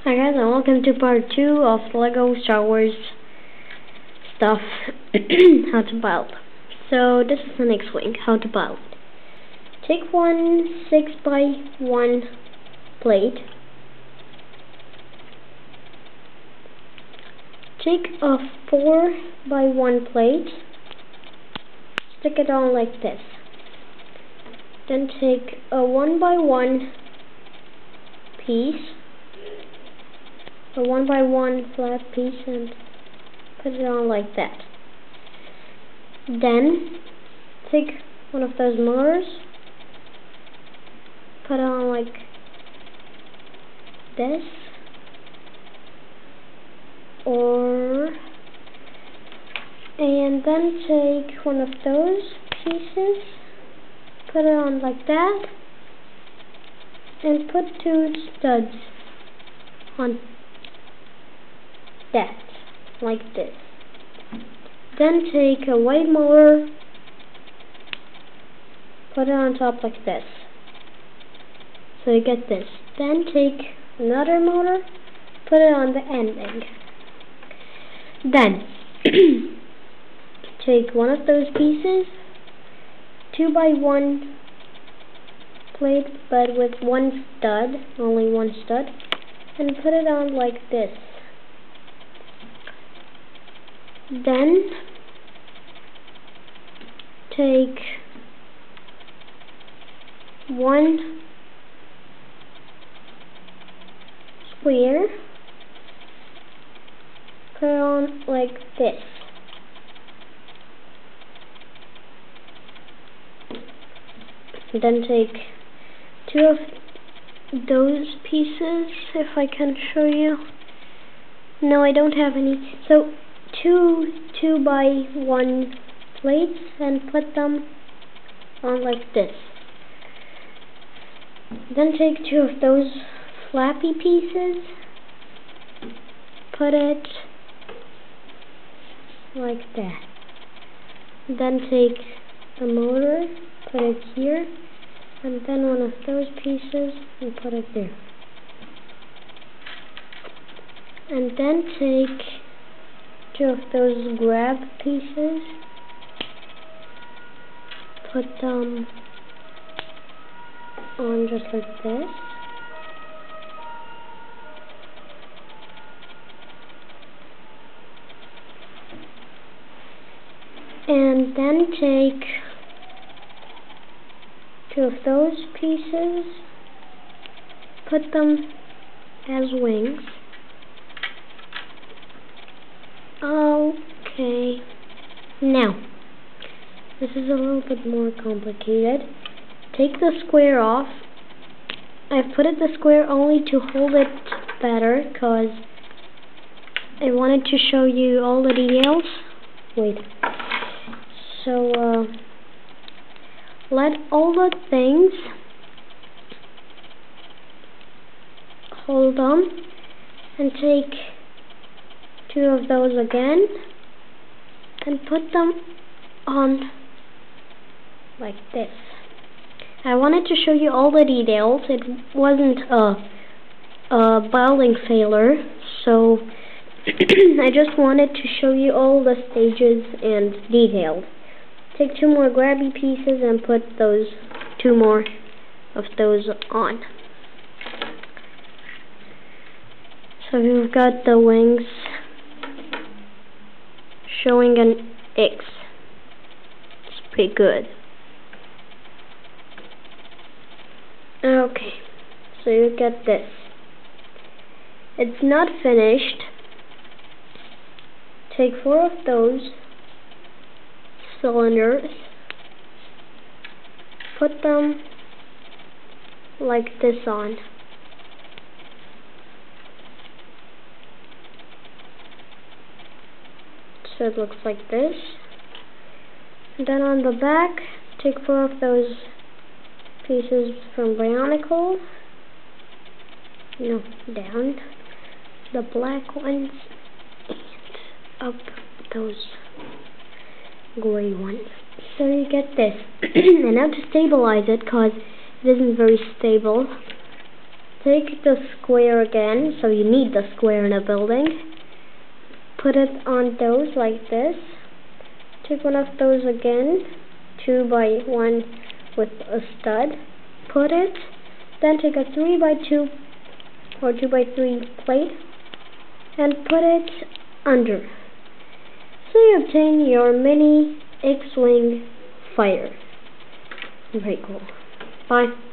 Hi guys, and welcome to part 2 of LEGO Star Wars stuff, how to build. So this is the next wing, how to build. Take one 6x1 plate. Take a 4x1 plate. Stick it on like this. Then take a 1x1 piece. A 1x1 flat piece and put it on like that. Then take one of those motors, put it on like this, and then take one of those pieces, put it on like that, and put two studs on that, like this. Then take a white motor, put it on top like this. So you get this. Then take another motor, put it on the ending. Then take one of those pieces, 2x1 plate, but with one stud, only one stud, and put it on like this. Then take one square, put it on like this. Then take two of those pieces, if I can show you. No, I don't have any. So two 2x1 plates and put them on like this. Then take two of those flappy pieces, put it like that. Then take a motor, put it here, and then one of those pieces and put it there. And then take two of those grab pieces, put them on just like this. And then take two of those pieces, put them as wings. Okay, now this is a little bit more complicated. Take the square off. I've put it the square only to hold it better because I wanted to show you all the details. Wait. So let all the things hold on and take two of those again and put them on like this. I wanted to show you all the details. It wasn't a building failure, so I just wanted to show you all the stages and details. Take two more grabby pieces and put those two more of those on. So we've got the wings showing an X. It's pretty good. Okay, so you get this. It's not finished. Take four of those cylinders, put them like this on. So it looks like this. And then on the back, take four of those pieces from Bionicle. No, down the black ones and up those gray ones. So you get this. And now to stabilize it, because it isn't very stable, take the square again, so you need the square in a building. Put it on those like this. Take one of those again, 2 by 1 with a stud. Put it. Then take a 3 by 2 or 2 by 3 plate and put it under. So you obtain your mini X-Wing fighter. Very cool. Bye.